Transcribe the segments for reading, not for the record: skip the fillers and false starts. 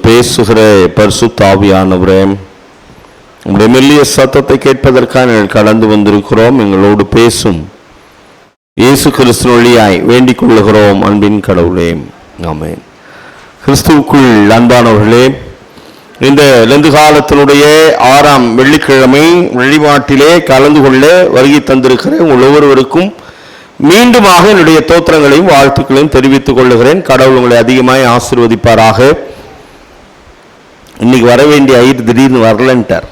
பேசுகிற பரிசுத்த ஆவியானவரே, உங்களுடைய மெல்லிய சத்தத்தை கேட்பதற்காக நாங்கள் கடந்து வந்திருக்கிறோம். எங்களோடு பேசும் இயேசு கிறிஸ்து வழியாய் வேண்டிக் கொள்ளுகிறோம். அன்பின் கடவுளே, ஆமென். கிறிஸ்துவுக்குள் அன்பானவர்களே, இந்த லெந்து காலத்தினுடைய 6ஆம் வெள்ளிக்கிழமை வழிபாட்டிலே கலந்து கொள்ள வருகை தந்திருக்கிற உங்கள் ஒவ்வொருவருக்கும் மீண்டுமாக என்னுடைய தோத்திரங்களையும் வாழ்த்துக்களையும் தெரிவித்துக் கொள்ளுகிறேன். கடவுள் உங்களை அதிகமாய் ஆசீர்வதிப்பாராக. இன்னைக்கு வர வேண்டிய திடீர்னு வரலன்ட்டார்.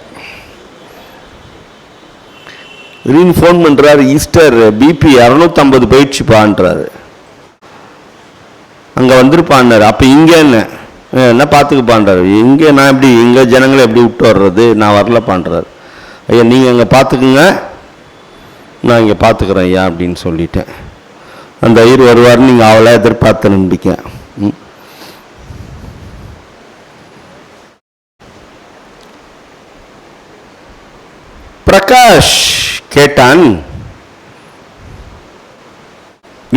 திடீர்னு ஃபோன் பண்றாரு, ஈஸ்டர் பிபி 650 போயிடுச்சுப்பான்றாரு. அங்க வந்திருப்பான்னாரு. அப்ப இங்க என்ன பார்த்துக்குப்பான்றாரு. இங்கே நான் எப்படி இங்கே ஜனங்களை எப்படி விட்டு வர்றது, நான் வரலப்பான்றாரு. ஐயா நீங்கள் அங்கே பார்த்துக்குங்க, நான் இங்கே பார்த்துக்கிறேன் ஐயா அப்படின்னு சொல்லிட்டேன். அந்த ஐயர் வருவார்னு நீங்கள் அவளை எதிர்பார்த்த நம்பிக்கை. பிரகாஷ் கேட்டான்,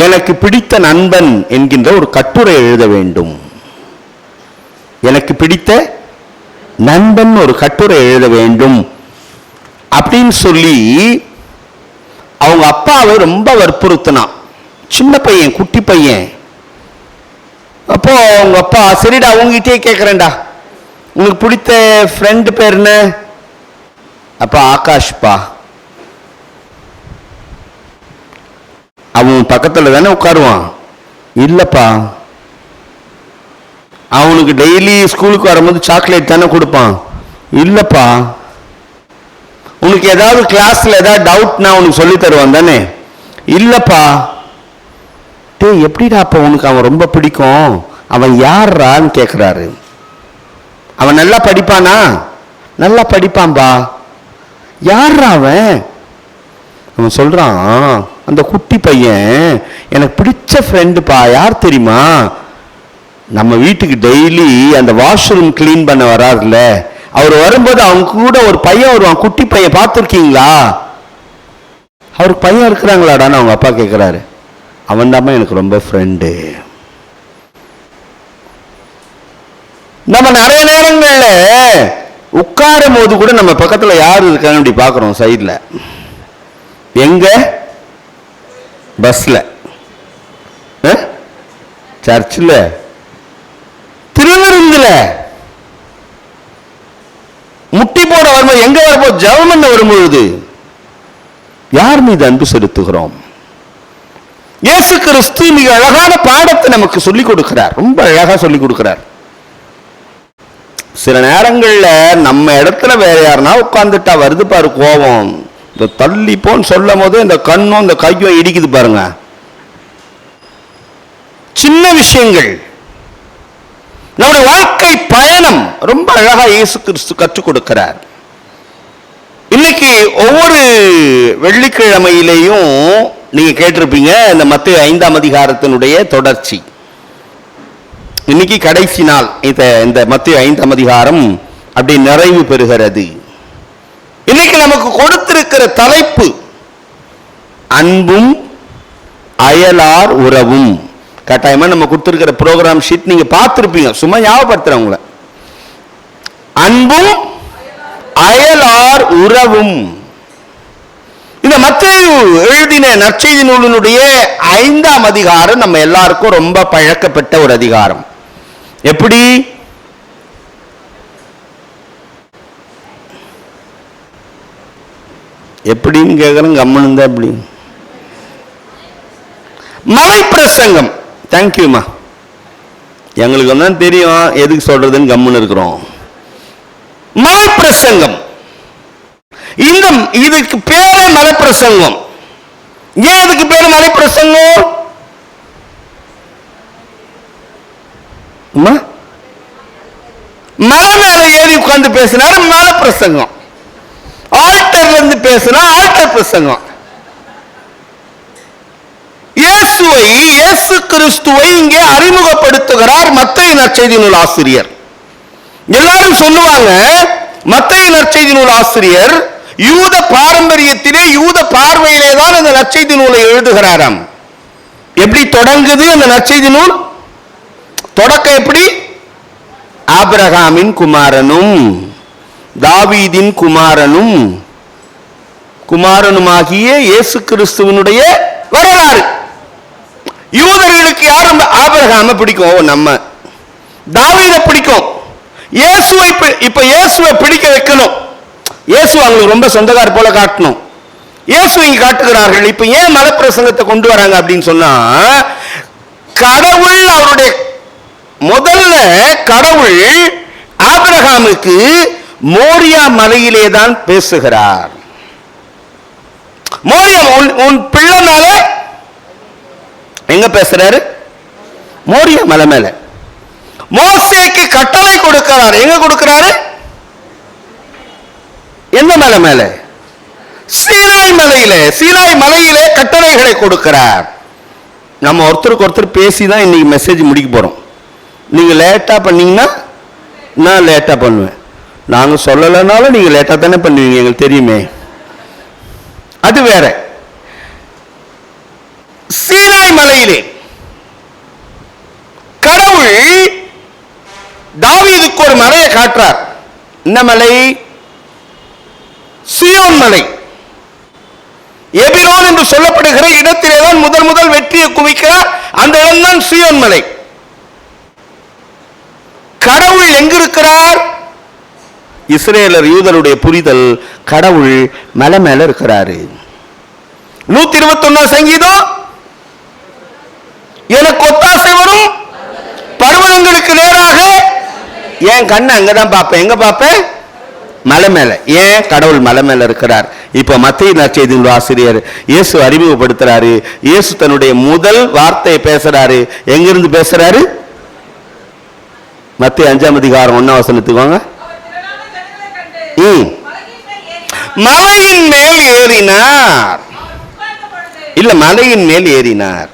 எனக்கு பிடித்த நண்பன் என்கின்ற ஒரு கட்டுரை எழுத வேண்டும். எனக்கு பிடித்த நண்பன் ஒரு கட்டுரை எழுத வேண்டும் அப்படின்னு சொல்லி அவங்க அப்பாவை ரொம்ப வற்புறுத்தினான். சின்ன பையன், குட்டி பையன். அப்போ அவங்க அப்பா, சரிடா உங்ககிட்டே கேட்குறேன்டா, உங்களுக்கு பிடித்த ஃப்ரெண்டு பேர் என்ன? அப்பா ஆகாஷ்பா. அவன் பக்கத்தில் தானே உட்காருவான். இல்லைப்பா, அவனுக்கு டெய்லி ஸ்கூலுக்கு வரும்போது சாக்லேட் தானே கொடுப்பான். இல்லைப்பா, உனக்கு ஏதாவது கிளாஸில் ஏதாவது டவுட்னா உனக்கு சொல்லி தருவான் தானே. இல்லைப்பா. டே எப்படிடா அப்போ உனக்கு அவன் ரொம்ப பிடிக்கும்? அவன் யார்றான்னு கேட்குறாரு. அவன் நல்லா படிப்பானா? நல்லா படிப்பான்பா. யார்ரா அவன்? அவன் சொல்கிறான், அந்த குட்டி பையன் எனக்கு பிடிச்ச ஃப்ரெண்டுப்பா. யார் தெரியுமா? நம்ம வீட்டுக்கு டெய்லி அந்த வாஷ்ரூம் கிளீன் பண்ண வராதுல்ல, அவர் வரும்போது அவங்க கூட ஒரு பையன் வருவான், குட்டி பையன், பார்த்துருக்கீங்களா? அவருக்கு பையன் இருக்கிறாங்களாடான்னு அவங்க அப்பா கேட்குறாரு. அவன் தான் எனக்கு ரொம்ப ஃப்ரெண்டு. நம்ம நிறைய நேரங்களில் உட்காரும் போது கூட நம்ம பக்கத்தில் யார் இருக்காங்க அப்படி பார்க்குறோம். சைடில் எங்க? பஸ்ஸில், சர்ச்சில், திருவிருந்தில், முட்டி போட வரும்போது, எங்க வரும்போது, ஜெபம் பண்ண வரும்பொழுது யார் மீது அன்பு செலுத்துகிறோம்? இயேசு கிறிஸ்து மிக அழகான பாடத்தை நமக்கு சொல்லிக் கொடுக்கிறார். ரொம்ப அழகா சொல்லிக் கொடுக்கிறார். சில நேரங்களில் நம்ம இடத்துல வேற யாருன்னா உட்கார்ந்துட்டா வருது பாரு கோபம். இந்த தள்ளிப்போன்னு சொல்லும் போது இந்த கண்ணும் இந்த கையும் இடிக்குது பாருங்க. சின்ன விஷயங்கள். நம்முடைய வாழ்க்கை பயணம் ரொம்ப அழகா இயேசு கிறிஸ்து கற்றுக் கொடுக்கிறார். இன்னைக்கு ஒவ்வொரு வெள்ளிக்கிழமையிலையும் நீங்க கேட்டிருப்பீங்க இந்த மத்தேயு 5ஆம் அதிகாரத்தினுடைய தொடர்ச்சி. இன்னைக்கு கடைசி நாள். இந்த மத்தேயு 5ஆம் அதிகாரம் அப்படி நிறைவு பெறுகிறது. இன்னைக்கு நமக்கு கொடுத்திருக்கிற தலைப்பு அன்பும் அயலார் உறவும். கட்டாயமா நம்ம கொடுத்திருக்கிற ப்ரோக்ராம் ஷீட் நீங்க பார்த்திருப்பீங்க. சும்மா ஞாபகப்படுத்துறேன் உங்களை. அன்பும் அயலார் உறவும். இந்த மத்தேயு எழுதின நற்செய்தி நூலினுடைய 5ஆம் அதிகாரம் நம்ம எல்லாருக்கும் ரொம்ப பழக்கப்பட்ட ஒரு அதிகாரம். எப்படி? எப்படின்னு கேட்குறேன், கம்மனு தான். எப்படி? மலை பிரசங்கம். தேங்க்யூமா. எங்களுக்கு தான் தெரியும் எதுக்கு சொல்றதுன்னு கம்முன்னு இருக்கிறோம். மலை பிரசங்கம். இதுக்கு பேரே மலை பிரசங்கம். ஏன் இதுக்கு பேரு மலை பிரசங்கம்? மலை மேல ஏறி உட்கார்ந்து பேசினாரு மலை பிரசங்கம். ஆல்டர்ல இருந்து பேசினா ஆல்டர் பிரசங்கம். இயேசு கிறிஸ்துவை இங்கே அறிமுகப்படுத்துகிறார் மத்தேயு நற்செய்தி நூல் ஆசிரியர். எல்லாரும் சொல்லுவாங்க, மத்தேயு நற்செய்தி நூல் ஆசிரியர் யூத பாரம்பரியத்திலே, யூத பார்வையிலே தான் அந்த நற்செய்தி நூலை எழுதுகிறாராம். எப்படி தொடங்குது அந்த நற்செய்தி நூல்? தொடக்கம் எப்படி? ஆபிரகாமின் குமாரனும் தாவீதின் குமாரனுமாகிய இயேசு கிறிஸ்துவனுடைய வரலாறு. யூதர்களுக்கு யாரும் ஆபிரகாம பிடிக்கும், நம்ம தாவீத பிடிக்கும். இயேசுவை இப்ப இயேசுவை பிடிக்க வைக்கணும். இயேசு அவங்களுக்கு ரொம்ப சொந்தக்கார் போல காட்டணும். இயேசு இங்க காட்டுகிறார்கள். இப்ப ஏன் மதப்பிரசங்கத்தை கொண்டு வராங்க அப்படின்னு சொன்னா, கடவுள் அவருடைய முதல்ல கடவுள் ஆபிரகாமுக்கு மோரியா மலையிலே தான் பேசுகிறார். மோரியா உன் பிள்ளை மேல எங்க பேசுறாரு? மோரியா மலை மேல. மோசேக்கு கட்டளை கொடுக்கிறார். எங்க கொடுக்கிறாரு? எந்த மலை மேல? சீனாய் மலையிலே கட்டளைகளை கொடுக்கிறார். நம்ம ஒருத்தருக்கு ஒருத்தர் பேசிதான் இன்னைக்கு மெசேஜ் முடிக்க போறோம். நீங்க லேட்டா பண்ணீங்கன்னா நான் லேட்டா பண்ணுவேன். நாங்க சொல்லலைனாலும் நீங்க லேட்டா தானே பண்ணுவீங்க, எங்களுக்கு தெரியுமே. அது வேற. சீனாய் மலையிலே கடவுள் தாவீதுக்கு ஒரு மலையை காட்டுறார். இந்த மலை சீயோன் மலை. எபிரோன் என்று சொல்லப்படுகிற இடத்திலேதான் முதல் வெற்றியை குவிக்கிறார். அந்த இடம்தான் சீயோன் மலை. கடவுள் எங்கிருக்கிறார்? இஸ்ரேலர் யூதருடைய புரிதல், கடவுள் மலை மேல இருக்கிறாரு. 121 சங்கீதம், எனக்கு ஒத்தாசை வரும் பர்வதங்களுக்கு நேராக. ஏன் கண்ணு அங்கதான் பார்ப்பேன். எங்க பார்ப்பேன்? மலை மேல. ஏன்? கடவுள் மலை மேல இருக்கிறார். இப்ப மத்தேயு நற்செய்தியின் ஆசிரியர் இயேசு அறிமுகப்படுத்துறாரு. இயேசு தன்னுடைய முதல் வார்த்தையை பேசுறாரு. எங்கிருந்து பேசுறாரு? மத்தேயு 5ஆம் அதிகாரம் 1ஆம் வசனத்துக்கு வாங்க. மலையின் மேல் ஏறினார். இல்ல, மலையின் மேல் ஏறினார்.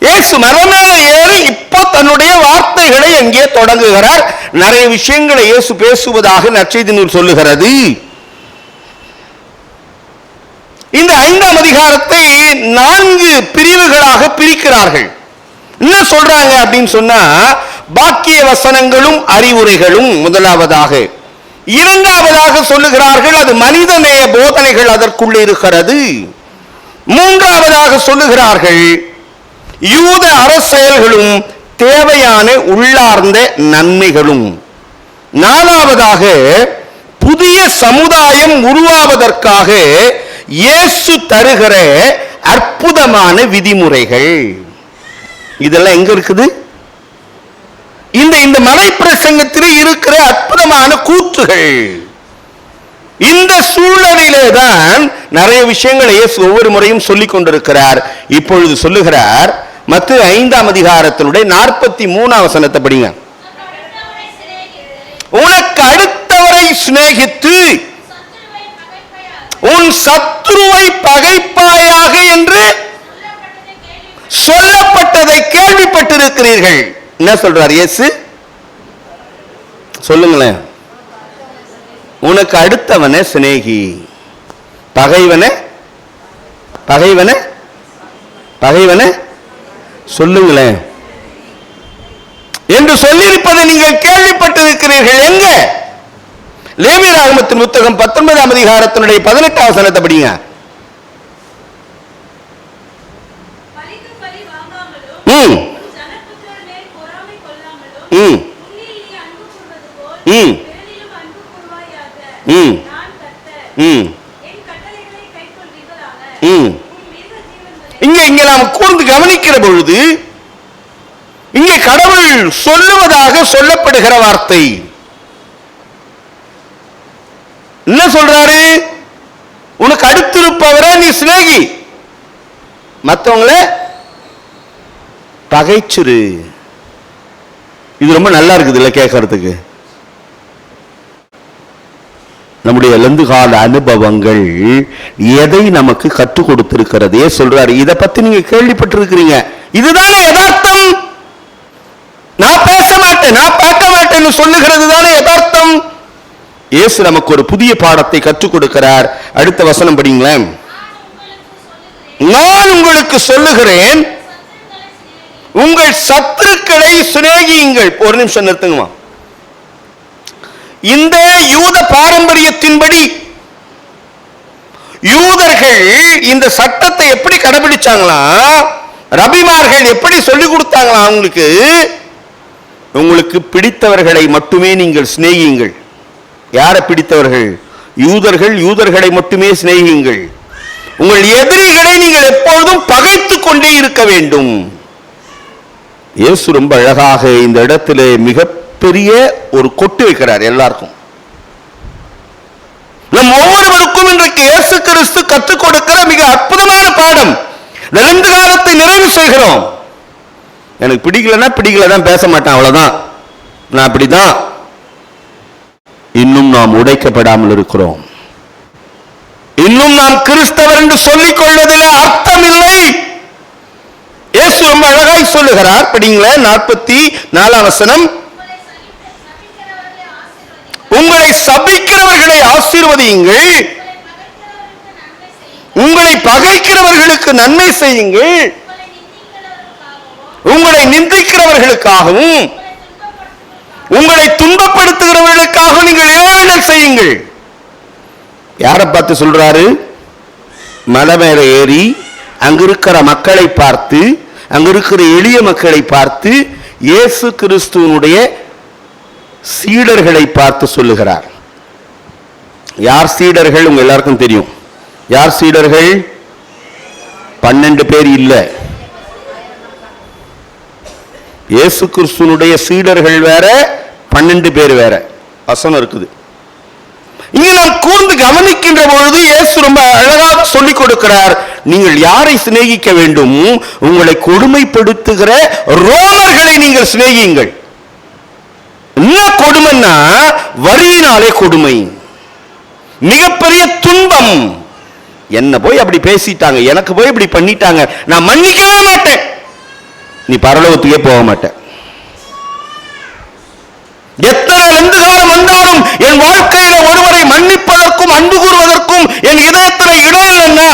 இயேசு மலை மேல ஏறி இப்போ தன்னுடைய வார்த்தைகளை எங்கே தொடங்குகிறார். நிறைய விஷயங்களை இயேசு பேசுவதாக நற்செய்தி நூல் சொல்லுகிறது. இந்த 5ஆம் அதிகாரத்தை 4 பிரிவுகளாக பிரிக்கிறார்கள். என்ன சொல்றாங்க அப்படின்னு சொன்னா, பாக்கிய வசனங்களும் அறிவுரைகளும் முதலாவதாக. இரண்டாவதாக சொல்லுகிறார்கள் அது மனிதநேய போதனைகள் அதற்குள்ளே இருக்கிறது. மூன்றாவதாக சொல்லுகிறார்கள் யூத அரசியல்களும் தேவையான உள்ளார்ந்த நன்மைகளும். நாலாவதாக புதிய சமுதாயம் உருவாவதற்காக இயேசு தருகிற அற்புதமான விதிமுறைகள். இதெல்லாம் எங்க இருக்குது? இந்த மலை பிரசங்கத்தில் இருக்கிற அற்புதமான கூற்றுகள். இந்த சூழலிலே தான் நிறைய விஷயங்களை இயேசு ஒவ்வொரு முறையும் சொல்லிக் கொண்டிருக்கிறார். இப்பொழுது சொல்லுகிறார். மத்தேயு 5ஆம் அதிகாரத்தினுடைய 43ஆம் வசனத்தை படிங்க. உனக்கு அடுத்தவரை சிநேகித்து உன் சத்துருவை பகைப்பாயாக என்று சொல்லப்பட்டதை கேள்விப்பட்டிருக்கிறீர்கள். என்ன சொல்றார் இயேசு? சொல்லுங்களேன். உனக்கு அடுத்தவனை சிநேகி, பகைவனை சொல்லுங்களேன் என்று சொல்லியிருப்பதை நீங்கள் கேள்விப்பட்டிருக்கிறீர்கள். எங்க? லேவியராகமத்தின் புத்தகம் 19ஆம் அதிகாரத்தினுடைய 18ஆம் வசனத்தை படிங்க. இங்க நாம் கூர்ந்து கவனிக்கிற பொழுது இங்கே கடவுள் சொல்லுவதாக சொல்லப்படுகிற வார்த்தை என்ன சொல்றாரு? உனக்கு அடுத்திருப்பவரை நீ சிநேகி, மற்றவங்கள பகைச்சுரு. இது ரொம்ப நல்லா இருக்குது இல்ல கேட்கறதுக்கு. நம்முடைய லந்துகால அனுபவங்கள் எதை நமக்கு கற்றுக் கொடுத்திருக்கிறதே சொல்றாரு. இதை பத்தி நீங்க கேள்விப்பட்டிருக்கிறீங்க. இதுதானே யதார்த்தம். நான் பேச மாட்டேன், நான் பார்க்க மாட்டேன்னு சொல்லுகிறது தானே யதார்த்தம். இயேசு நமக்கு ஒரு புதிய பாடத்தை கற்றுக் கொடுக்கிறார். அடுத்த வசனம் படிங்களேன். நான் உங்களுக்கு சொல்லுகிறேன், உங்கள் சத்துருக்களை சிநேகியுங்கள். ஒரு நிமிஷம் நிறுத்துங்கம்மா. இந்த யூத பாரம்பரியத்தின்படி யூதர்கள் இந்த சட்டத்தை எப்படி கடைபிடிச்சாங்களாம், ரபிமார்கள் எப்படி சொல்லிக் கொடுத்தாங்களாம் அவங்களுக்கு, உங்களுக்கு பிடித்தவர்களை மட்டுமே நீங்கள் சிநேகியுங்கள். யாரை பிடித்தவர்கள்? யூதர்கள். யூதர்களை மட்டுமே சிநேகியுங்கள். உங்கள் எதிரிகளை நீங்கள் எப்பொழுதும் பகைத்துக் கொண்டே இருக்க வேண்டும். இயேசு ரொம்ப அழகாக இந்த இடத்திலே மிகப்பெரிய ஒரு கொட்டு வைக்கிறார் எல்லாருக்கும். நம் ஒவ்வொருவருக்கும் இன்றைக்கு இயேசு கிறிஸ்து கற்றுக் கொடுக்கிற மிக அற்புதமான பாடம். நெருந்த காலத்தை நிறைவு செய்கிறோம். எனக்கு பிடிக்கலதான் பேச மாட்டேன், அவ்வளவுதான், நான் அப்படிதான். இன்னும் நாம் உடைக்கப்படாமல் இருக்கிறோம். இன்னும் நாம் கிறிஸ்தவர் என்று சொல்லிக் கொள்வதில் அர்த்தம் இல்லை. இயேசு ரொம்ப அழகாய் சொல்லுகிறார். படிங்களேன், 44 வசனம். உங்களை சபிக்கிறவர்களை ஆசீர்வதியுங்கள், உங்களை பகைக்கிறவர்களுக்கு நன்மை செய்யுங்கள், உங்களை நிந்திக்கிறவர்களுக்காகவும் உங்களை துன்பப்படுத்துகிறவர்களுக்காக நீங்கள் ஏளனம் செய்யுங்கள். யாரை பார்த்து சொல்றாரு? மலை மேல ஏறி அங்க இருக்கிற மக்களை பார்த்து, அங்க இருக்கிற எளிய மக்களை பார்த்து, இயேசு கிறிஸ்துவனுடைய சீடர்களை பார்த்து சொல்லுகிறார். யார் சீடர்கள்? உங்க எல்லாருக்கும் தெரியும். யார் சீடர்கள்? 12 பேர் இல்ல. இயேசு கிறிஸ்துவனுடைய சீடர்கள் வேற, 12 பேர் வேற. வசனம் இருக்குது. இங்க நாம் கூர்ந்து கவனிக்கின்ற பொழுது இயேசு ரொம்ப அழகாக சொல்லிக் கொடுக்கிறார். நீங்கள் யாரை சிநேகிக்க வேண்டும்? உங்களை கொடுமைப்படுத்துகிற ரோமர்களை நீங்கள் சிநேகியுங்கள். என்ன கொடுமைன்னா, வரியினாலே கொடுமை, மிகப்பெரிய துன்பம். என்ன போய் அப்படி பேசிட்டாங்க, எனக்கு போய் இப்படி பண்ணிட்டாங்க, நான் மன்னிக்கவே மாட்டேன், நீ பரலோகத்துக்கே போக மாட்டேன். எத்தனை லெந்து காலம் வந்தாலும் என் வாழ்க்கையில ஒருவரை மன்னிப்பதற்கும் அன்பு கூறுவதற்கும் என் இதயத்தில் இடம் இல்லைன்னா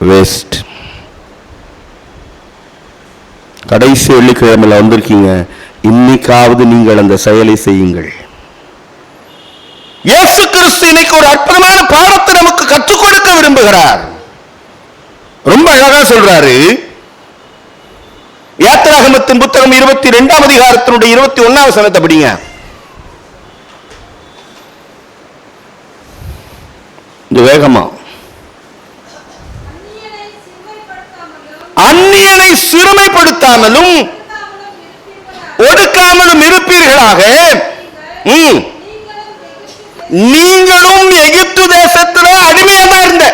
வேஸ்ட். கடைசி வெள்ளிக்கிழமையில வந்திருக்கீங்க, இன்னைக்காவது நீங்கள் அந்த செயலை செய்யுங்கள். இயேசு கிறிஸ்து இன்னைக்கு ஒரு அற்புதமான பாடத்தை நமக்கு கற்றுக் கொடுக்க விரும்புகிறார். ரொம்ப அழகா சொல்றாரு. யாத்திராகமத்தின் புத்தகம் 22ஆம் அதிகாரத்தினுடைய 21ஆம் வசனத்தை படிங்க. இந்த வேகமா. அந்நியனை சிறுமைப்படுத்தாமலும் ஒடுக்காமலும் இருப்பீர்களாக, நீங்களும் எகிப்து தேசத்திலே அடிமையா தான் இருந்த,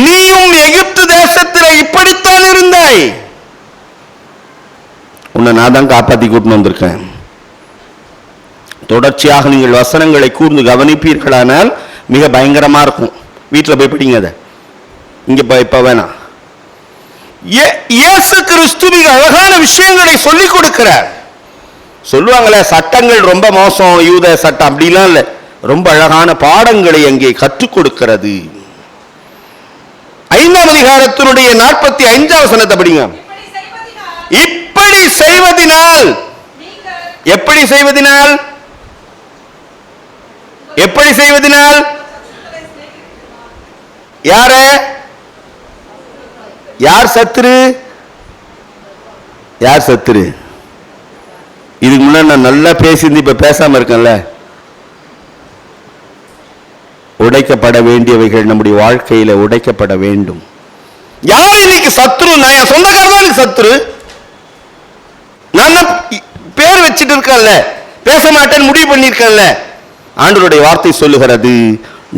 நீயும் எகிப்து தேசத்திலே இப்படித்தான் இருந்தாய். உன்னை நான் தான் காப்பாத்தி கூட்டின்னு வந்திருக்கேன். தொடர்ச்சியாக நீங்கள் வசனங்களை கூர்ந்து கவனிப்பீர்களானால் மிக பயங்கரமா இருக்கும். வீட்டில் போய் படிங்க, அதை இங்க இப்ப வேணாம். இயேசு கிறிஸ்து மிக அழகான விஷயங்களை சொல்லிக் கொடுக்கிறார். சொல்லுவாங்களே சட்டங்கள் ரொம்ப மோசம், யூத சட்டம், அப்படிலாம் இல்லை. ரொம்ப அழகான பாடங்களை அங்கே கற்றுக் கொடுக்கிறது. 5ஆம் அதிகாரத்தினுடைய 45ஆம் வசனத்தை படிங்க. இப்படி செய்வதினால், எப்படி செய்வதினால், எப்படி செய்வதினால், யார, யார் சத்துரு, யார் சத்துரு? இதுக்கு முன்னாடி நான் நல்லா பேசியிருந்து இப்ப பேசாம இருக்கேன்ல. உடைக்கப்பட வேண்டியவைகள் நம்முடைய வாழ்க்கையில உடைக்கப்பட வேண்டும். யார் இன்னைக்கு சத்துரு? நான் என் சொந்தக்காரர் தான் சத்துரு. நான் பேர் வச்சுட்டு இருக்கேன்ல, பேச மாட்டேன்னு முடிவு பண்ணிருக்கேன்ல. ஆண்டவருடைய வார்த்தை சொல்லுகிறது,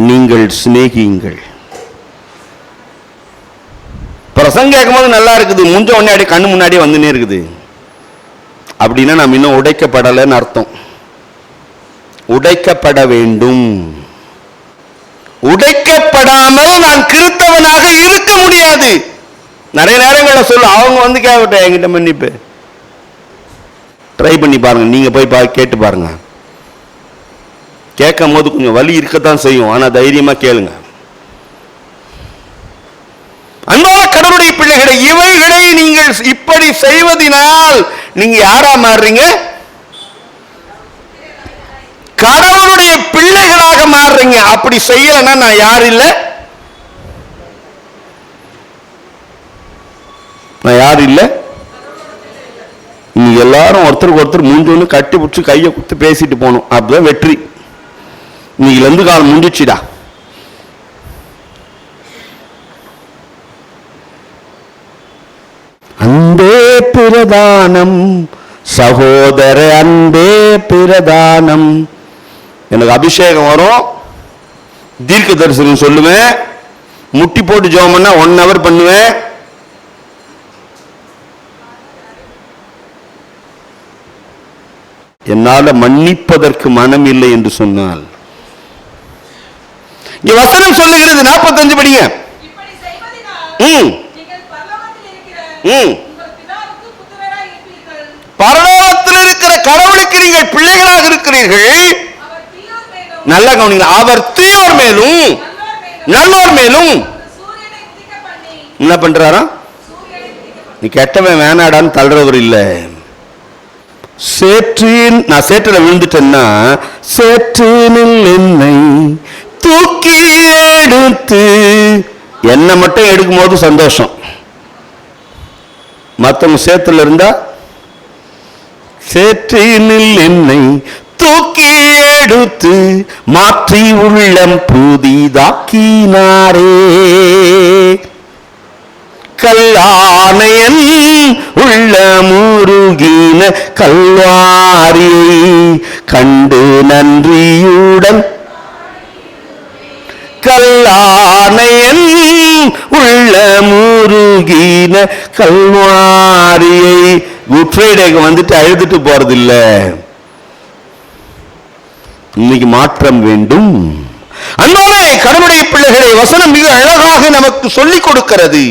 நீங்கள் சிநேகியுங்கள். பிரசங்கம் கேட்கும்போது நல்லா இருக்குது, முஞ்ச உடனே அப்படியே கண்ணு முன்னாடியே வந்துனே இருக்குது. அப்படின்னா நாம் இன்னும் உடைக்கப்படலைன்னு அர்த்தம். உடைக்கப்பட வேண்டும். உடைக்கப்படாமல் நான் கிறிஸ்தவனாக இருக்க முடியாது. நிறைய நேரங்களில் சொல்ல, அவங்க வந்து கேட்கட்டும் என்கிட்ட மன்னிப்பு. ட்ரை பண்ணி பாருங்க, நீங்க போய் கேட்டு பாருங்க. கேட்கும் போது கொஞ்சம் வலி இருக்கத்தான் செய்யும், ஆனா தைரியமா கேளுங்க. அன்பான கடவுளுடைய பிள்ளைகளை, இவைகளை நீங்கள் இப்படி செய்வதனால் நீங்க யாரா மாறுறீங்க? கடவுளுடைய பிள்ளைகளாக மாறுறீங்க. அப்படி செய்யலன்னா நான் யார் இல்லை, நான் யார் இல்லை. நீங்க எல்லாரும் ஒருத்தருக்கு ஒருத்தர் மூஞ்சொன்னு கட்டி பிடிச்சி கையை குத்து பேசிட்டு போகணும். அப்படிதான் வெற்றி. இன்னைக்கு இருந்து காலம் முடிச்சுடா. அன்பே பிரதானம் சகோதர, அன்பே பிரதானம். எனக்கு அபிஷேகம் வரும், தீர்க்க தரிசனம் சொல்லுவேன், முட்டி போட்டு ஜெபம் பண்ணா 1 hour பண்ணுவேன். என்னால மன்னிப்பதற்கு மனம் இல்லை என்று சொன்னால், இங்க வசனம் சொல்லுகிறது 45 படிங்க. பரலோகத்தில் இருக்கிற கடவுளுக்கு நீங்கள் பிள்ளைகளாக இருக்கிறீர்கள். நல்ல கவனிங்க. அவர் தீயோர் மேலும் நல்லோர் மேலும் என்ன பண்றாரா? நீ கெட்டவன் வேணாடான்னு தள்ளுறவர் இல்லை. சேற்றின், நான் சேற்றில் விழுந்துட்டேன்னா, சேற்றினில் என்னை தூக்கி எடுத்து, என்னை மட்டும் எடுக்கும் போது சந்தோஷம். மற்றவங்க சேத்துல இருந்தா, சேற்றினில் என்னை தூக்கி எடுத்து மாற்றி உள்ளம் புதிதாக்கினாரே. கல்லானையன் உள்ள முருகின கல்வாரியை கண்டு நன்றியுடன், கல்லானையன் உள்ள முருகின கல்வாரியை. குட் ஃப்ரைடேக்கு வந்துட்டு அழுதுட்டு போறதில்ல. இன்னைக்கு மாற்றம் வேண்டும். அன்பான கடவுளுடைய பிள்ளைகளை, வசனம் மிக அழகாக நமக்கு சொல்லிக் கொடுக்கிறது.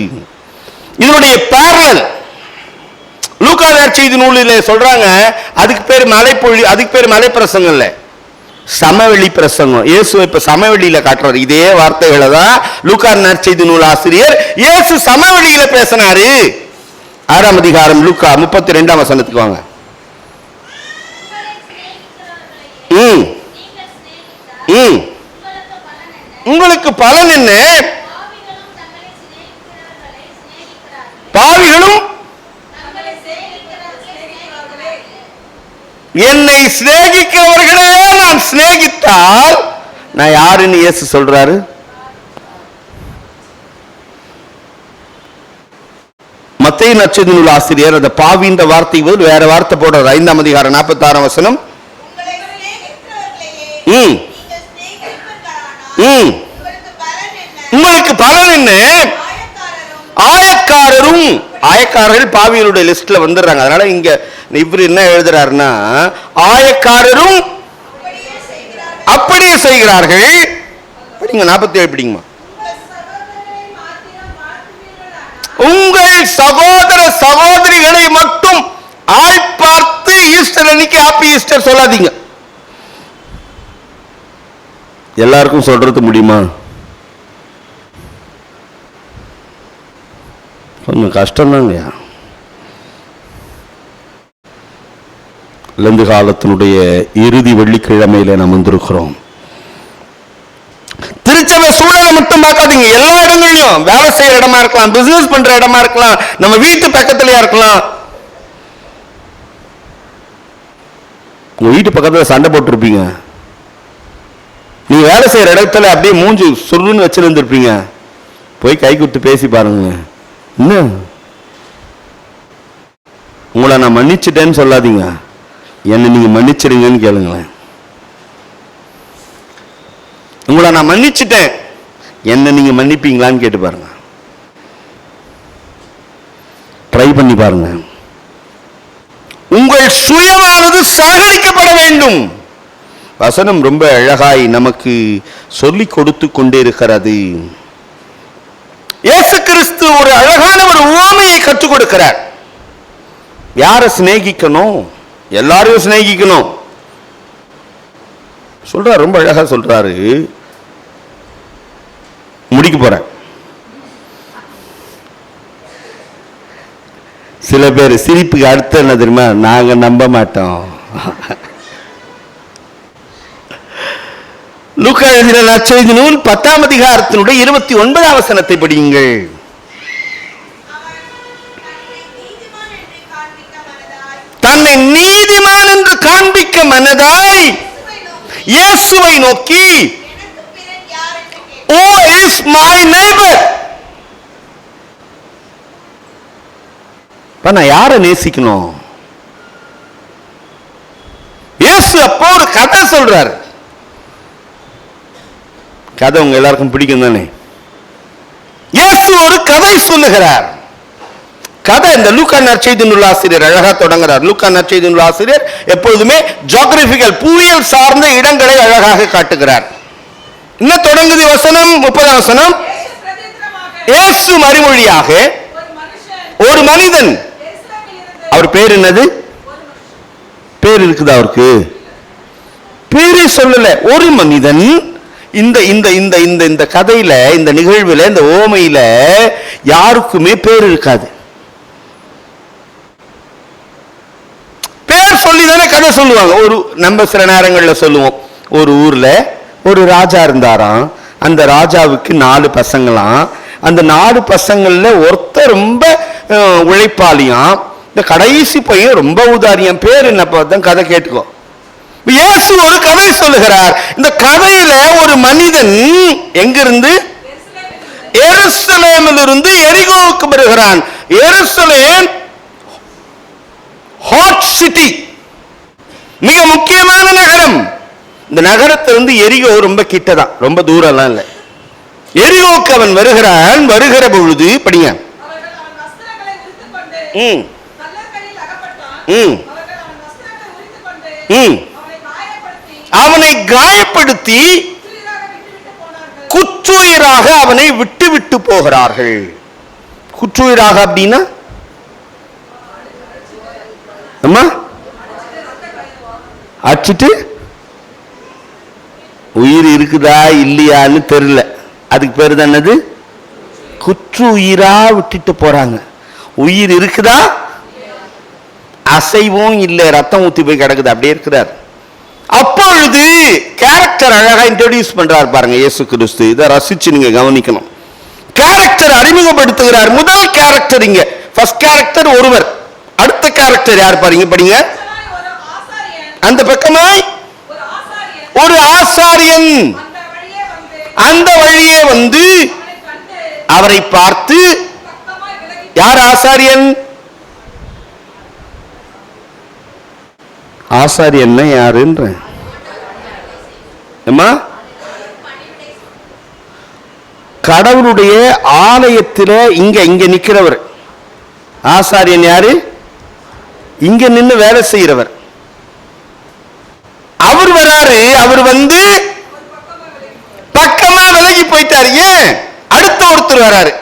இதனுடைய பேரலல் லூக்கா நற்செய்தி நூலிலே சொல்றாங்க. அதுக்கு பேர் மலைப்பொழி, அதுக்கு பேர் மலை பிரசங்கம் இல்ல, சமவெளி பிரசங்கம். இயேசு இப்ப சமவெளியில காட்டுறாரு. இதே வார்த்தைகளை தான் லூக்கா நற்செய்தி நூல் ஆசிரியர் இயேசு சமவெளியில பேசினாரு. 6ஆம் அதிகாரம் லூக்கா 32ஆம் வசனத்துக்கு வாங்க. உங்களுக்கு பலன் என்ன? பாவிகளும் என்னை சிநேகிக்கிறவர்களே நான் சிநேகித்தால் நான் யாருன்னு இயேசு சொல்றாரு. மத்தேயு நற்செய்தி நூல் ஆசிரியர் அந்த பாவின்ற வார்த்தை வேற வார்த்தை போடுறார். 5ஆம் அதிகாரம் 46ஆம் வசனம். உங்களுக்கு பலன் என்ன? ஆயக்காரரும், ஆயக்காரர்கள் பாவிகளுடைய லிஸ்ட்ல வந்துடுறாங்க. அதனால இங்க இவர் என்ன எழுதுறாருன்னா, ஆயக்காரரும் அப்படியே செய்கிறார்கள். படிங்க 47 படிங்கம்மா. உங்கள் சகோதர சகோதரிகளை மட்டும் ஆள் பார்த்து ஈஸ்டர் அன்னைக்கு ஹாப்பி ஈஸ்டர் சொல்லாதீங்க. எல்லாருக்கும் சொல்றது முடியுமா? கொஞ்சம் கஷ்டம்தாங்க. லந்து காலத்தினுடைய இறுதி வெள்ளிக்கிழமையில நாம் வந்திருக்கிறோம். திருச்சபை சூழலை மட்டும் பார்க்காதீங்க. எல்லா இடங்களையும், வேலை செய்யற இடமா இருக்கலாம், பிசினஸ் பண்ற இடமா இருக்கலாம், நம்ம வீட்டு பக்கத்துலயா இருக்கலாம். உங்க வீட்டு பக்கத்துல சண்டை போட்டிருப்பீங்க. நீ வேலை செய்யற இடத்துல அப்படியே மூஞ்சி சுருன்னு வச்சிருந்திருப்பீங்க. போய் கை குத்து பேசி பாருங்க. என்ன, உங்களை நான் மன்னிச்சிட்டேன்னு சொல்லாதீங்க, என்ன நீங்க மன்னிச்சிடுங்கன்னு கேளுங்களேன். உங்களை நான் மன்னிச்சிட்டேன், என்ன நீங்க மன்னிப்பீங்களான்னு கேட்டு பாருங்க. ட்ரை பண்ணி பாருங்க. உங்கள் சுயமானது சகரிக்கப்பட வேண்டும். வசனம் ரொம்ப அழகாய் நமக்கு சொல்லிக் கொடுத்து கொண்டே இருக்கிறது. இயேசு கிறிஸ்து ஒரு அழகான ஒரு உவமையை கற்றுக் கொடுக்கிறார். யாரை சிநேகிக்கணும்? எல்லாரையும் சிநேகிக்கணும் சொல்றார். ரொம்ப அழகா சொல்றாரு. முடிக்க போறேன். சில பேர் சிரிப்புக்கு அடுத்து என்ன தெரியுமா, நாங்க நம்ப மாட்டோம். லூக்கா எழுதின நற்செய்தி நூல் 10ஆம் அதிகாரத்தினுடைய 29ஆம் வசனத்தை படியுங்கள். தன்னை நீதிமான் என்று காண்பிக்க மனதாய் இயேசுவை நோக்கி, "Who is my neighbor?" நான் யாரை நேசிக்கணும்? இயேசு அப்போ ஒரு கதை சொல்றாரு. கதை உங்க எல்லாருக்கும் பிடிக்கும் தானே? இயேசு ஒரு கதை சொல்லுகிறார். கதை இந்த லூக்கா நற்செய்தி நூல் ஆசிரியர் அழகா தொடங்குறார். லூக்கா நற்செய்தி நூல் ஆசிரியர் எப்பொழுதுமே ஜியோகிராபிக்கல் புவியியல் சார்ந்த இடங்களை அழகாக காட்டுகிறார். என்ன தொடங்குது வசனம்? 30ஆம் வசனம். இயேசு மறுமொழியாக, ஒரு மனிதன், அவர் பேர் என்னது? பேர் இருக்குதா அவருக்கு? பேரே சொல்லல. ஒரு மனிதன். இந்த இந்த இந்த இந்த இந்த கதையில, இந்த நிகழ்வுல, இந்த ஓமையில யாருக்குமே பேர் இருக்காது. பேர் சொல்லிதானே கதை சொல்லுவாங்க. ஒரு நம்ம சில நேரங்களில் சொல்லுவோம், ஒரு ஊர்ல ஒரு ராஜா இருந்தாராம். அந்த ராஜாவுக்கு 4 பசங்களாம். அந்த 4 பசங்கள்ல ஒருத்தர் ரொம்ப உழைப்பாளியாம். இந்த கடைசி பையன் ரொம்ப உதாரியம். பேர் என்ன பார்த்தா கதை கேட்டுக்கோ. இயேசு ஒரு கதை சொல்லுகிறார். இந்த கதையில ஒரு மனிதன் எங்கிருந்து? எருசலேமிலிருந்து எரிகோவுக்கு வருகிறான். எருசலேம் ஹாட் சிட்டி, மிக முக்கியமான நகரம். இந்த நகரத்திலிருந்து எரிகோ ரொம்ப கிட்டதான், ரொம்ப தூரம்லாம் இல்லை. எரிகோவுக்கு அவன் வருகிறான். வருகிற பொழுது படிங்க. அவனை காயப்படுத்தி குற்றுயிராக அவனை விட்டு விட்டு போகிறார்கள். குற்றுயிராக அப்படின்னா அம்மா அடிச்சிட்டு உயிர் இருக்குதா இல்லையான்னு தெரியல. அதுக்கு பேரு தானது குற்றுயிரா விட்டுட்டு போறாங்க. உயிர் இருக்குதா? அசைவும் இல்லை, ரத்தம் ஊத்தி போய் கிடக்குது, அப்படியே இருக்கிறார். அப்பொழுது கேரக்டர் அழகா இன்ட்ரோடியூஸ் பண்றார் பாருங்க இயேசு கிறிஸ்து. இதை ரசிச்சு நீங்க கவனிக்கணும். கேரக்டர் அறிமுகப்படுத்துகிறார். முதல் கேரக்டர் இங்க, ஃபர்ஸ்ட் கேரக்டர் ஒருவர். அடுத்த கேரக்டர் யார் பாருங்க, படிங்க. அந்த பக்கமாய் ஒரு ஆசாரியன் அந்த வழியே வந்து அவரை பார்த்து, யார் ஆசாரியன்? ஆசாரியன் யாருன்ற கடவுளுடைய ஆலயத்தில் இங்க இங்க நிக்கிறவர் ஆசாரியன் யாரு? இங்க நின்று வேலை செய்கிறவர். அவர் வராரு. அவர் வந்து பக்கமா விலகி போயிட்டாரு. ஏன்? அடுத்த ஒருத்தர் வராரு.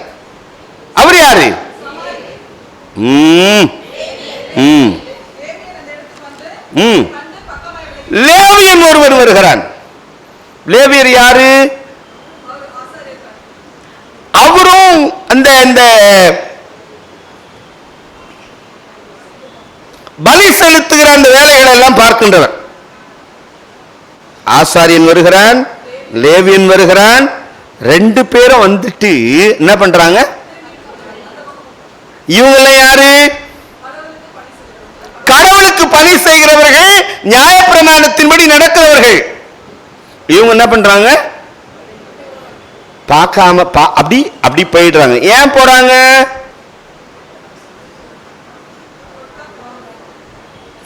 அவர் யாரு? லேவியன் ஒருவர் வருகிறான். லேவியர் யாரு? அவரும் அந்த பலி செலுத்துகிற அந்த வேலைகளை எல்லாம் பார்க்கின்றவர். ஆசாரியன் வருகிறான், லேவியன் வருகிறான். 2 பேரும் வந்துட்டு என்ன பண்றாங்க? இவங்க யாரு? கடவுளுக்கு பணி செய்கிறவர்கள், நியாயப்பிரமாணத்தின்படி நடக்கிறவர்கள். இவங்க என்ன பண்றாங்க? பார்க்காம அப்படி அப்படி போயிடுறாங்க. ஏன் போறாங்க?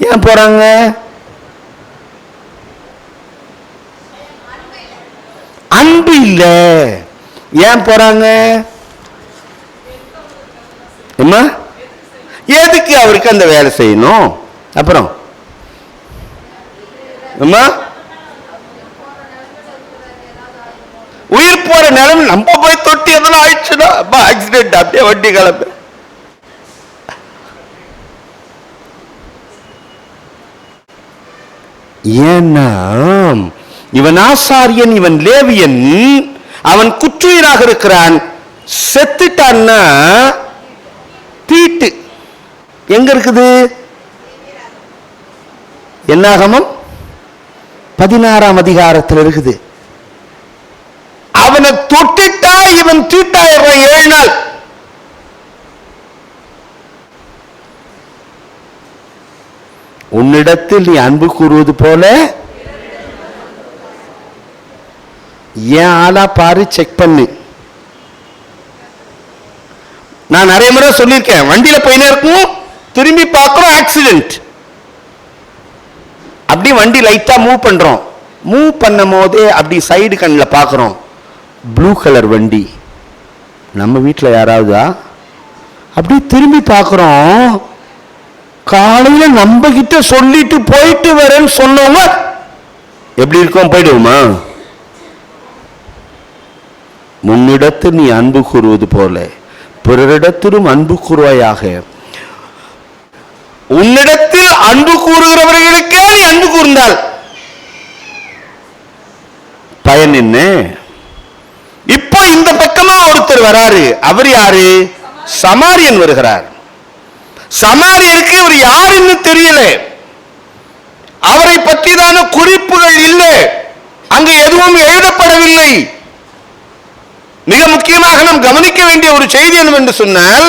ஏன் போறாங்க? அன்பு இல்ல. ஏன் போறாங்க? எதுக்கு அவருக்கு அந்த வேலை செய்யணும்? அப்புறம் உயிர் போற நிலைமை நம்ம போய் தொட்டி எதனா ஆயிடுச்சுன்னா ஆக்சிடென்ட், அப்படியே வண்டி கிளம்பு. ஏன்னா இவன் ஆசாரியன், இவன் லேவியன், அவன் குற்றுயிராக இருக்கிறான். செத்துட்டான்னா தீட்டு, எங்க இருக்குது? என்னாகமம் 16ஆம் அதிகாரத்தில் இருக்குது. அவனை தொட்டுட்டா இவன் தீட்டாயிரம் 7 நாள். உன்னிடத்தில் நீ அன்பு கூறுவது போல ஏன் ஆளா பாரு, செக் பண்ணு. நான் நிறைய முறை சொல்லியிருக்கேன், வண்டியில போயினே இருக்கும், திரும்பி பார்க்கிறோம் ஆக்சிடென்ட். அப்படி வண்டி லைட்டா மூவ் பண்றோம், மூவ் பண்ணும் போதே அப்படி சைடு கண்ணில் பார்க்கிறோம் ப்ளூ கலர் வண்டி. நம்ம வீட்டில் யாராவதா? அப்படி திரும்பி பார்க்கிறோம், காலையில நம்ம கிட்ட சொல்லிட்டு போயிட்டு வரேன்னு சொன்னவங்க எப்படி இருக்கோம்? போயிடுவோமா? முன்னிடத்தில் நீ அன்பு கூறுவது போல பிறரிடத்திலும் அன்பு கூறுவாயாக. உன்னிடத்தில் அன்பு கூறுகிறவர்களுக்கே நீ அன்பு கூர்ந்தால் பயன் என்ன? இப்போ இந்த பக்கமா ஒருத்தர் வராரு. அவர் யாரு? சமாரியன் வருகிறார். சமாரியனுக்கு இவர் யாருன்னு தெரியல, அவரை பற்றிதான குறிப்புகள் இல்லை, அங்கு எதுவும் எழுதப்படவில்லை. மிக முக்கியமாக நாம் கவனிக்க வேண்டிய ஒரு செய்தி என்னவென்று சொன்னால்,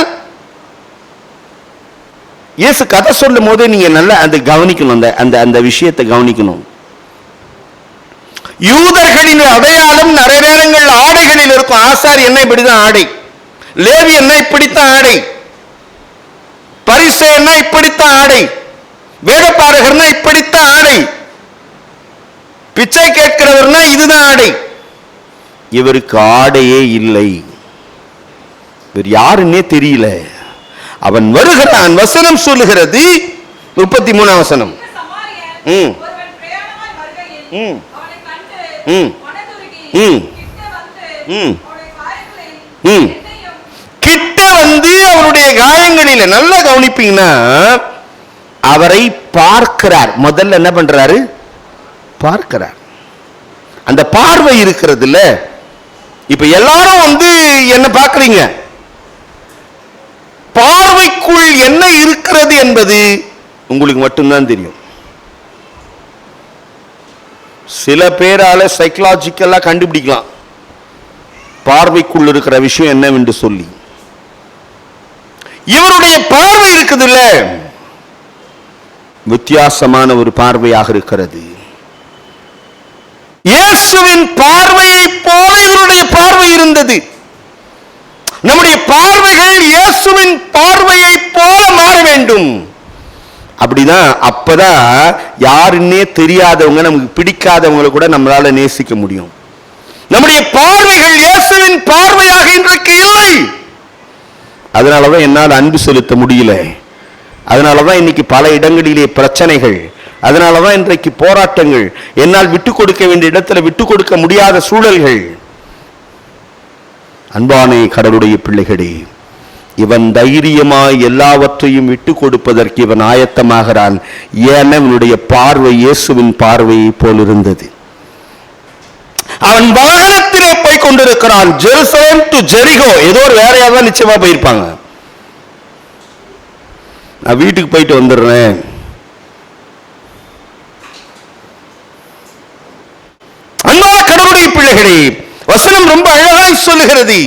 இயேசு கதை சொல்லும் போது நீங்க நல்லா அந்த கவனிக்கணும், அந்த விஷயத்தை கவனிக்கணும். யூதர்களின் அடையாளம் நிறைய நேரங்கள் ஆடைகளில் இருக்கும். ஆசாரி என்ன இப்படிதான் ஆடை, லேவி என்ன இப்படித்தான் ஆடை, பரிசேயன்னா இப்படித்தான் ஆடை, வேதபாரகர்னா இப்படித்தான் ஆடை, பிச்சை கேட்கிறவர்னா இதுதான் ஆடை. இவருக்கு ஆடையே இல்லை, இவர் யாருன்னே தெரியல. அவன் வருகிறான். வசனம் சொல்லுகிறது, 33ஆம் வசனம். கிட்ட வந்து அவருடைய காயங்களில் நல்லா கவனிப்பீங்கன்னா அவரை பார்க்கிறார். முதல்ல என்ன பண்றாரு? பார்க்கிறார். அந்த பார்வை இருக்கிறது இல்ல. இப்ப எல்லாரும் வந்து என்ன பார்க்கறீங்க, பார்வைக்குள் என்ன இருக்கிறது என்பது உங்களுக்கு மட்டும்தான் தெரியும். சில பேரால சைக்கலாஜிக்கலா கண்டுபிடிக்கலாம் பார்வைக்குள் இருக்கிற விஷயம் என்னவென்று சொல்லி. இவருடைய பார்வை இருக்குது இல்ல, வித்தியாசமான ஒரு பார்வையாக இருக்கிறது. இயேசுவின் பார்வையை போல இவருடைய பார்வை இருந்தது. நம்முடைய பார்வைகள் இயேசுவின் பார்வையை போல மாற வேண்டும். அப்படிதான், அப்பதான் யாருன்னே தெரியாதவங்க, நமக்கு பிடிக்காதவங்களை கூட நம்மளால நேசிக்க முடியும். நம்முடைய பார்வைகள் இயேசுவின் பார்வையாக இன்றைக்கு இல்லை. அதனாலதான் என்னால் அன்பு செலுத்த முடியல. அதனாலதான் இன்னைக்கு பல இடங்களிலே பிரச்சனைகள், அதனாலதான் இன்றைக்கு போராட்டங்கள், என்னால் விட்டு கொடுக்க வேண்டிய இடத்துல விட்டு கொடுக்க முடியாத சூழல்கள். அன்பானே கடவுளுடைய பிள்ளைகளே, இவன் தைரியமாய் எல்லாவற்றையும் விட்டு கொடுப்பதற்கு இவன் ஆயத்தமாகிறான். ஏன்? இவனுடைய பார்வை இயேசுவின் பார்வையை போல் இருந்தது. அவன் வாகனத்திலே போய் கொண்டிருக்கிறான். ஜெருசலேம் டு ஜெரிகோ, ஏதோ ஒரு வேலையாக நிச்சயமா போயிருப்பாங்க. நான் வீட்டுக்கு போயிட்டு வந்துடுறேன், அன்பான கடவுளுடைய பிள்ளைகளே, வசனம் ரொம்ப அழகாய் சொல்லுகிறது.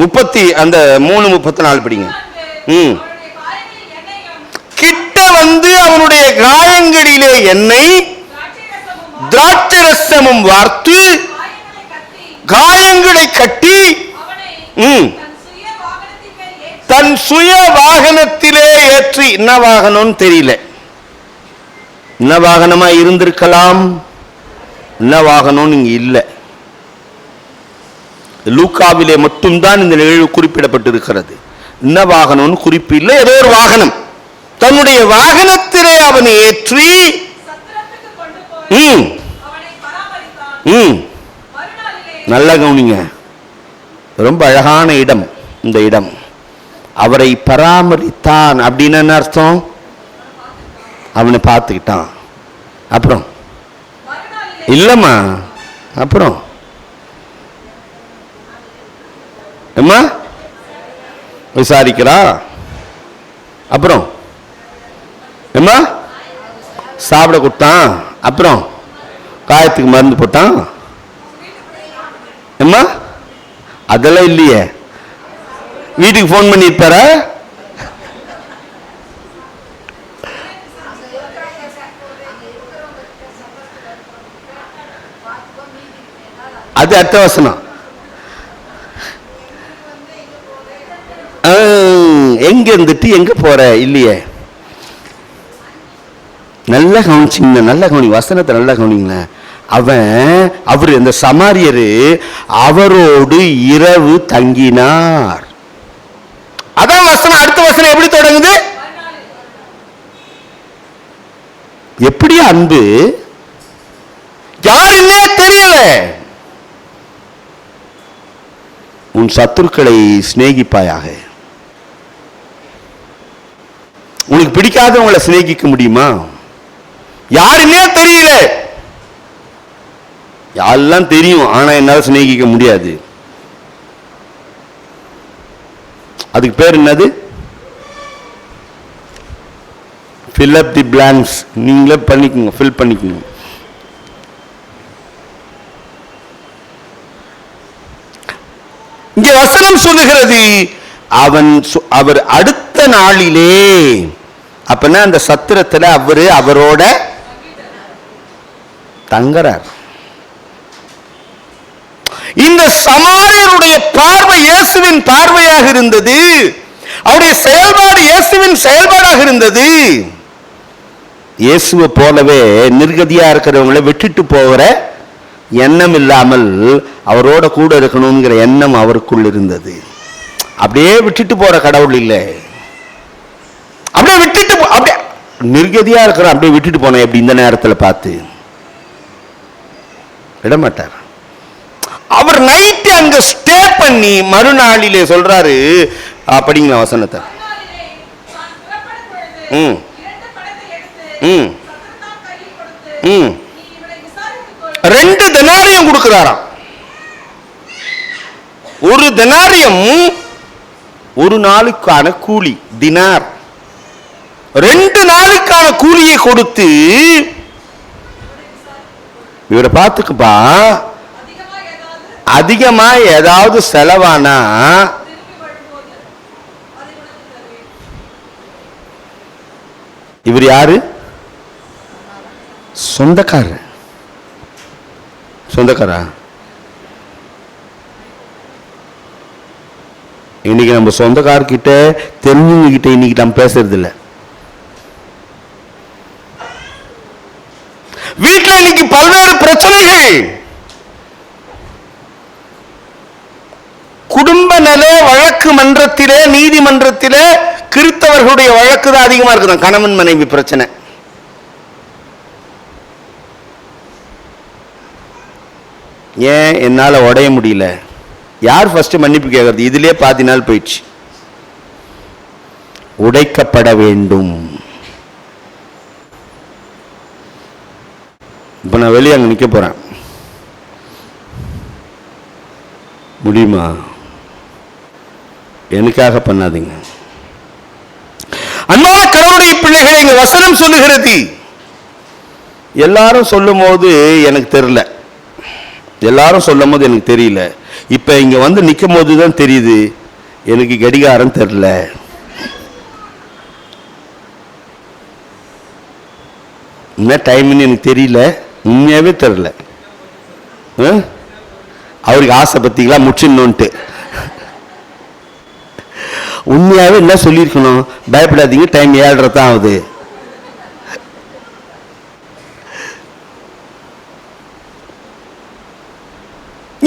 33-34 படிங்க. கிட்ட வந்து அவனுடைய காயங்களிலே எண்ணெய் திராட்சரசமும் வார்த்து காயங்களை கட்டி தன் சுய வாகனத்திலே ஏற்றி, என்ன வாகனம் தெரியல, என்ன வாகனமா இருந்திருக்கலாம், என்ன வாகனம் இங்க இல்லை. லூக்காவிலே மட்டும்தான் இந்த நிகழ்வு குறிப்பிடப்பட்டிருக்கிறது. என்ன வாகனம் குறிப்பு இல்லை, ஏதோ ஒரு வாகனம். தன்னுடைய வாகனத்திலே அவனை ஏற்றி நல்ல கவனிங்க, ரொம்ப அழகான இடம் இந்த இடம். அவரை பராமரித்தான் அப்படின்னு என்ன அர்த்தம்? அவனை பார்த்துக்கிட்டான். அப்புறம் இல்லம்மா, அப்புறம் விசாரிக்கிறான். அப்புறம் ஏம்மா சாப்பிட கொடுத்தான். அப்புறம் காயத்துக்கு மருந்து போட்டான். ஏம்மா அதெல்லாம் இல்லையே. வீட்டுக்கு ஃபோன் பண்ணியிருப்பார. அது அடுத்த வசனம். எங்க இருந்துட்டு எங்க போற இல்லையே. நல்ல கவனிச்சிங்க, நல்ல கவனி, வசனத்தை நல்ல கவனிங்களேன். அவர் இந்த சமாரியரு அவரோடு இரவு தங்கினார். அதான் வசனம். அடுத்த வசனம் எப்படி தொடங்குது? எப்படி அன்பு யாருன்னே தெரியல. உன் சத்துருக்களை சிநேகிப்பாயாக. உனக்கு பிடிக்காதவங்களை சிநேகிக்க முடியுமா? யாருன்னே தெரியல. யாரெல்லாம் தெரியும், ஆனா என்னால சிநேகிக்க முடியாது. அதுக்கு பேர் என்னது? fill up the blanks. நீங்களே பண்ணிக்கோங்க, ஃபில் பண்ணிக்கோங்க. இங்கே வசனம் சொல்லுகிறது அவர் அடுத்த நாளிலே, அப்பனா அந்த சத்திரத்துல அவரோட தங்கறார். இந்த சமாரியருடைய பார்வை இயேசுவின் பார்வையாக இருந்தது. அவருடைய செயல்பாடு இயேசுவின் செயல்பாடாக இருந்தது. இயேசுவை போலவே நிர்கதியா இருக்கிறவங்களை விட்டுட்டு போகிற எண்ணம் இல்லாமல் அவரோட கூட இருக்கணுங்கிற எண்ணம் அவருக்குள் இருந்தது. அப்படியே விட்டுட்டு போற கடவுள் இல்லை. அப்படியே விட்டுட்டு அப்படியே நிர்கதியா இருக்கிற அப்படியே விட்டுட்டு போன எப்படி இந்த நேரத்தில் பார்த்து விடமாட்டார். அவர் நைட்டு அங்க ஸ்டே பண்ணி மறுநாளிலே சொல்றாரு. அப்படிங்களா வசனத்தை? ரெண்டு தெனாரியம் கொடுக்கிறாராம். ஒரு தெனாரியம் ஒரு நாளுக்கான கூலி தினார். 2 நாளுக்கான கூலியை கொடுத்து இவரை பார்த்துக்குப்பா, அதிகமா ஏதாவது செலவானா இவர் யாரு? சொந்தக்காரர். சொந்தக்காரா? இன்னைக்கு நம்ம சொந்தக்காரர்கிட்ட தெரிஞ்சவங்க கிட்ட இன்னைக்கு நம்ம பேசுறது இல்லை. வீட்டில் இன்னைக்கு பல்வேறு பிரச்சனைகள். குடும்ப நல வழக்கு மன்றத்திலே, நீதிமன்றத்திலே கிறிஸ்தவர்களுடைய வழக்கு தான் அதிகமா இருக்குதான். கணவன் மனைவி பிரச்சனை. ஏன் என்னால உடைய முடியல? யார் ஃபர்ஸ்ட் மன்னிப்பு கேட்கறது? இதுலயே பாதி நாள் போயிடுச்சு. உடைக்கப்பட வேண்டும். இப்ப நான் வெளியே அங்க நிக்க போறேன், முடியுமா? எனக்காக பண்ணாதீங்க. அன்பான கடவுளுடைய பிள்ளைகளை இங்க வசனம் சொல்லுகிறது. எல்லாரும் சொல்லும் போது எனக்கு தெரியல, எல்லாரும் சொல்லும் போது எனக்கு தெரியல. இப்ப இங்க வந்து நிக்கும் போதுதான் தெரியுது எனக்கு கடிகாரம் தெரியல. என்ன டைம்னு எனக்கு தெரியல, உண்மையாவே தெரியல. அவருக்கு ஆசை பத்திங்களா முடிச்சுன்னுட்டு. உண்மையாவே என்ன சொல்லியிருக்கணும்? பயப்படாதீங்க, டைம் 7:30 தான் ஆகுது.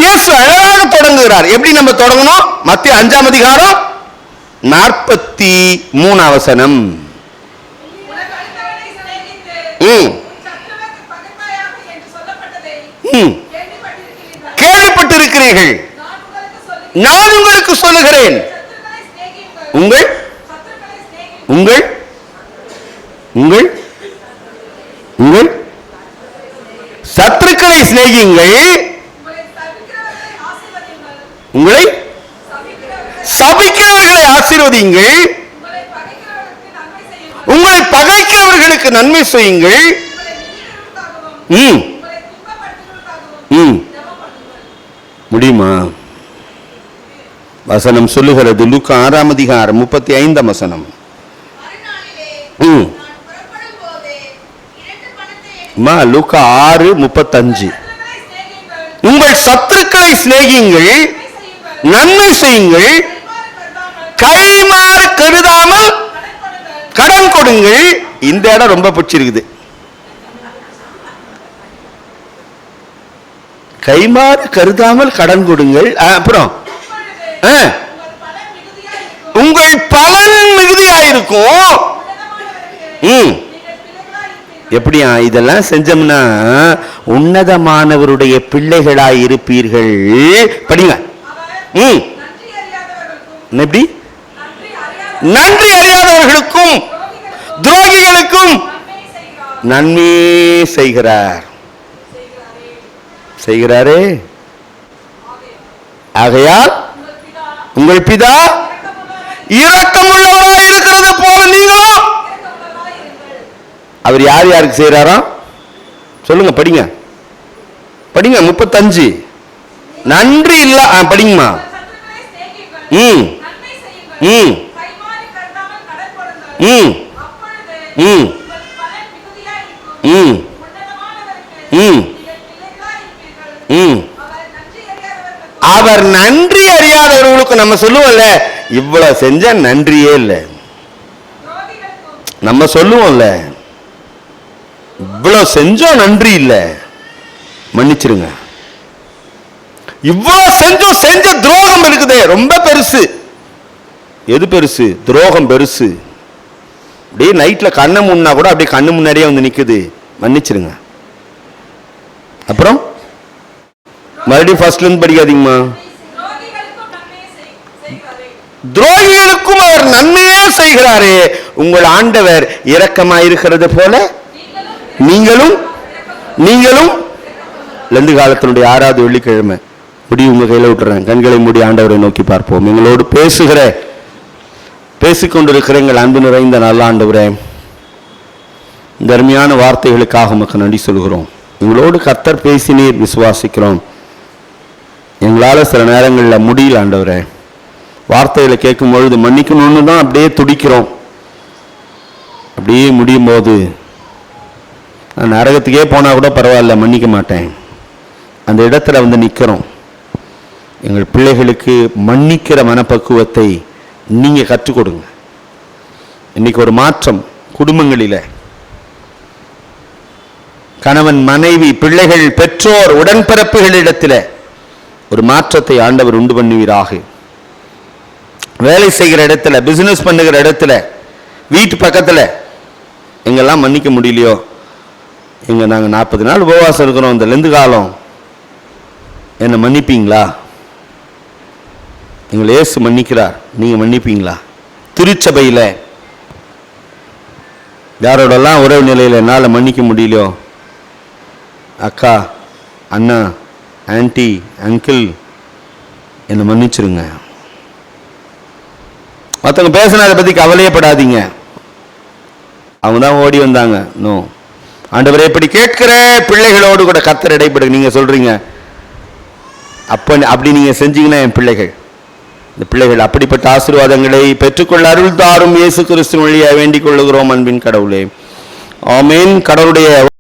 இயேசு அழகாக தொடங்குகிறார். எப்படி நம்ம தொடங்கணும்? மத்தேயு 5ஆம் அதிகாரம் 43ஆம் வசனம். கேள்விப்பட்டிருக்கிறீர்கள், நான் உங்களுக்கு சொல்லுகிறேன், உங்கள் உங்கள் உங்கள் உங்கள் சத்துருக்களை சிநேகியுங்கள், உங்களை சபிக்கிறவர்களை ஆசீர்வதியுங்கள். ஆசீர்வதியுங்கள், உங்களை பகைக்கிறவர்களுக்கு நன்மை செய்யுங்கள், முடியுமா? வசனம் சொல்லுகிறது, லூக்கா 6ஆம் அதிகாரம் 35ஆம் வசனம். லூக்கா 6:35. உங்கள் சத்துருக்களை சிநேகியுங்கள், நன்மை செய்யுங்கள், கைமாறு கருதாமல் கடன் கொடுங்கள். இந்த இடம் ரொம்ப பிடிச்சிருக்குது. கைமாறு கருதாமல் கடன் கொடுங்கள். அப்புறம் உங்கள் பலன் மிகுதியாயிருக்கும். எப்படியா? இதெல்லாம் செஞ்சோம்னா உன்னதமானவருடைய பிள்ளைகளாய் இருப்பீர்கள். படிங்க. எப்படி? நன்றி அறியாதவர்களுக்கும் துரோகிகளுக்கும் நன்மை செய்கிறாரே. ஆகையால் உங்கள் பிதா இரக்கமுள்ளவராய் இருக்கிறது போல நீங்களும். அவர் யார் யாருக்கு செய்யறாரா? சொல்லுங்க, படிங்க. 35. நன்றி இல்ல, படிங்கம்மா. அவர் நன்றி அறியாதவர்களுக்கு நம்ம சொல்லுவோம்ல, இவ்வளவு செஞ்ச நன்றியே இல்லை. நம்ம சொல்லுவோம்ல, இவ்வளவு செஞ்சோம் நன்றி இல்லை, மன்னிச்சிருங்க. இவ்வளவு செஞ்சோம், செஞ்ச துரோகம் இருக்குது ரொம்ப பெருசு. எது பெருசு? துரோகம் பெருசு. அப்படியே நைட்ல கண்ணு முன்னா கூட அப்படியே கண்ணு முன்னாடியே வந்து நிக்குது, மன்னிச்சிருங்க. அப்புறம் மறுபடியும் ஃபர்ஸ்ட்ல இருந்து படிக்காதீங்கம்மா. துரோகிகளுக்கும் அவர் நன்மையே செய்கிறாரே. உங்கள் ஆண்டவர் இரக்கமாயிருக்கிறது போல நீங்களும் லந்து காலத்தினுடைய 6வது வெள்ளிக்கிழமை முடி உங்க கையில விட்டுறேன். கண்களை மூடி ஆண்டவரை நோக்கி பார்ப்போம். எங்களோடு பேசிக்கொண்டிருக்கிற எங்கள் அன்பு நிறைந்த நல்ல ஆண்டவரே, இந்த அருமையான வார்த்தைகளுக்காக உமக்கு நன்றி சொல்கிறோம். எங்களோடு கர்த்தர் பேசினீர், விசுவாசிக்கிறோம். எங்களால் சில நேரங்களில் முடியல ஆண்டவரே. வார்த்தைகளை கேட்கும் பொழுது மன்னிக்கணும்னு தான் அப்படியே துடிக்கிறோம். அப்படியே முடியும் போது நான் நரகத்துக்கே போனால் கூட பரவாயில்ல, மன்னிக்க மாட்டேன், அந்த இடத்துல வந்து நிற்கிறோம். எங்கள் பிள்ளைகளுக்கு மன்னிக்கிற மனப்பக்குவத்தை நீங்கள் கற்றுக் கொடுங்க. இன்னைக்கு ஒரு மாற்றம் குடும்பங்களில், கணவன் மனைவி பிள்ளைகள் பெற்றோர் உடன்பிறப்புகளிடத்தில் ஒரு மாற்றத்தை ஆண்டவர் உண்டு பண்ணுவீராக. வேலை செய்கிற இடத்துல, பிசினஸ் பண்ணுகிற இடத்துல, வீட்டு பக்கத்தில் எங்கெல்லாம் மன்னிக்க முடியலையோ, எங்க நாங்கள் 40 நாள் உபவாசம் இருக்கிறோம், இந்த லெந்து காலம், என்னை மன்னிப்பீங்களா? எங்களை இயேசு மன்னிக்கிறார், நீங்கள் மன்னிப்பீங்களா? திருச்சபையில் யாரோடலாம் உறவு நிலையில் என்னால் மன்னிக்க முடியலையோ, அக்கா, அண்ணா, ஆன்டி, அங்கிள், என்னை மன்னிச்சிருங்க. மற்றவங்க பேசினா அதை பற்றி கவலையப்படாதீங்க. அவங்க தான் ஓடி வந்தாங்க. நோ, ஆண்டவரே, இப்படி கேட்கிற பிள்ளைகளோடு கூட கர்த்தர் இடைப்படு. நீங்கள் சொல்கிறீங்க, அப்படி நீங்கள் செஞ்சீங்கன்னா என் பிள்ளைகள், இந்த பிள்ளைகள் அப்படிப்பட்ட ஆசீர்வாதங்களை பெற்றுக்கொள்ள அருள் தாரும் இயேசு கிறிஸ்து வழியாக வேண்டிக் கொள்ளுகிறோம் அன்பின் கடவுளே. ஆமேன். கடவுளுடைய